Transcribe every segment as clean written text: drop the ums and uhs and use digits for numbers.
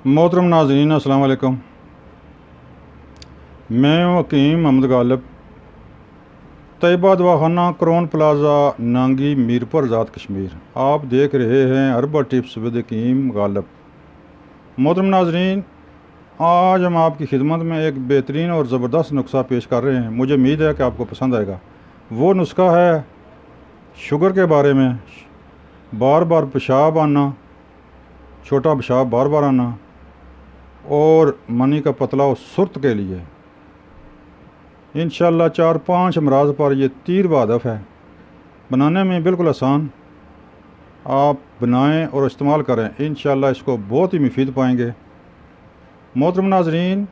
मोहतरम नाज़रीन अस्सलाम वालेकुम। मैं हकीम मोहम्मद गालिब, तैयबा दवाखाना, क्रोन प्लाजा, नांगी, मीरपुर, आज़ाद कश्मीर। आप देख रहे हैं हर्बल टिप्स विद हकीम गालिब। मोहतरम नाज़रीन, आज हम आपकी खिदमत में एक बेहतरीन और ज़बरदस्त नुस्खा पेश कर रहे हैं। मुझे उम्मीद है कि आपको पसंद आएगा। वो नुस्खा है शुगर के बारे में। बार बार पेशाब आना, छोटा पेशाब बार बार आना और मनी का पतला और सुर्त के लिए इंशाअल्लाह 4-5 अमराज पर यह तीर हदफ है। बनाने में बिल्कुल आसान, आप बनाएं और इस्तेमाल करें, इंशाअल्लाह इसको बहुत ही मुफीद पाएंगे। मोहतरम नाज़रीन,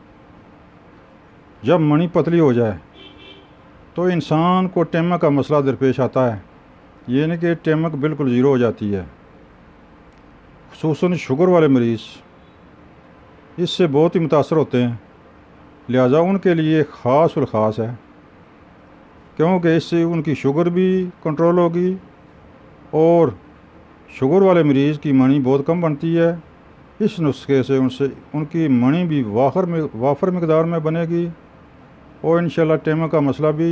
जब मनी पतली हो जाए तो इंसान को टेमक का मसला दरपेश आता है, ये नहीं कि टेमक बिल्कुल ज़ीरो हो जाती है। खुसूसन शुगर वाले मरीज़ इससे बहुत ही मुतासर होते हैं, लिहाजा उनके लिए ख़ास और ख़ास है, क्योंकि इससे उनकी शुगर भी कंट्रोल होगी और शुगर वाले मरीज़ की मनी बहुत कम बनती है। इस नुस्खे से उनकी मनी भी वाफर मकदार में बनेगी और इंशाअल्लाह टेमक का मसला भी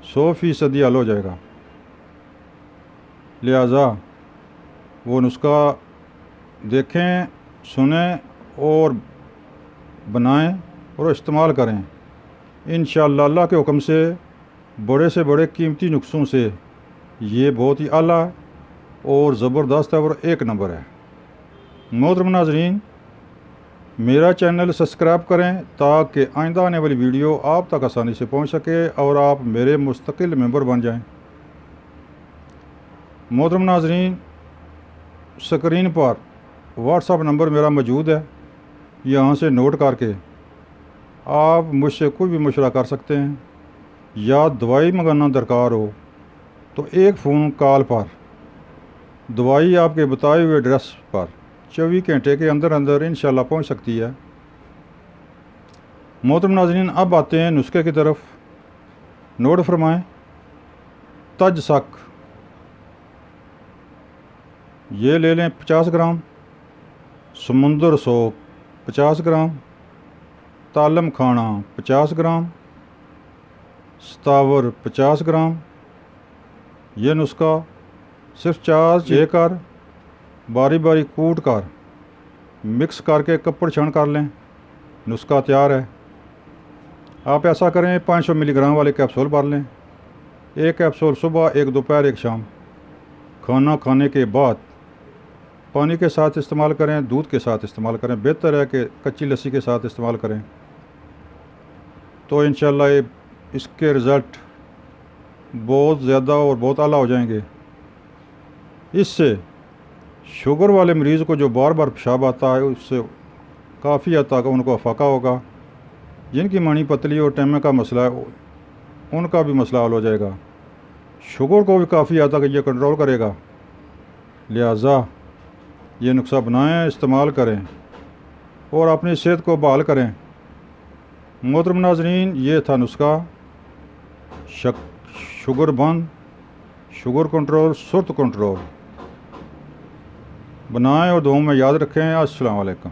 100% हल हो जाएगा। लिहाजा वो नुस्खा देखें, सुनें और बनाएं और इस्तेमाल करें। इंशाअल्लाह अल्लाह के हुक्म से बड़े से बड़े कीमती नुस्खों से ये बहुत ही आला और ज़बरदस्त है और एक नंबर है। मोहतरम नाज़रीन, मेरा चैनल सब्सक्राइब करें ताकि आइंदा आने वाली वीडियो आप तक आसानी से पहुंच सके और आप मेरे मुस्तकिल मेंबर बन जाएं। मोहतरम नाज़रीन, स्क्रीन पर व्हाट्सएप नंबर मेरा मौजूद है, यहाँ से नोट करके आप मुझसे कोई भी मशवरा कर सकते हैं। या दवाई मंगाना दरकार हो तो एक फ़ोन कॉल पर दवाई आपके बताए हुए एड्रेस पर 24 घंटे के अंदर अंदर इंशाअल्लाह पहुँच सकती है। मोहतरम नाज़रीन, अब आते हैं नुस्खे की तरफ। नोट फरमाएँ। तज सक ये ले लें 50 ग्राम, समुंदर सोप 50 ग्राम, तालम खाना 50 ग्राम, सतावर 50 ग्राम। ये नुस्खा सिर्फ चाश लेकर बारी बारी कूट कर मिक्स करके कपड़ छान कर लें, नुस्खा तैयार है। आप ऐसा करें, 500 मिलीग्राम वाले कैप्सूल भर लें। एक कैप्सूल सुबह, एक दोपहर, एक शाम। खाना खाने के बाद पानी के साथ इस्तेमाल करें, दूध के साथ इस्तेमाल करें। बेहतर है कि कच्ची लस्सी के साथ इस्तेमाल करें, तो इंशाअल्लाह इसके रिज़ल्ट बहुत ज़्यादा और बहुत आला हो जाएंगे। इससे शुगर वाले मरीज़ को जो बार बार पेशाब आता है उससे काफ़ी हद तक उनको अफाका होगा। जिनकी मनी पतली और टेमे का मसला है उनका भी मसला हल हो जाएगा। शुगर को भी काफ़ी हद तक ये कंट्रोल करेगा। लिहाजा ये नुस्खा बनाएं, इस्तेमाल करें और अपनी सेहत को बहाल करें। मोहतरम नाज़रीन, ये था नुस्खा शुगर बंद, शुगर कंट्रोल, सुर्त कंट्रोल। बनाएं और दुआओं में याद रखें। अस्सलाम वालेकुम।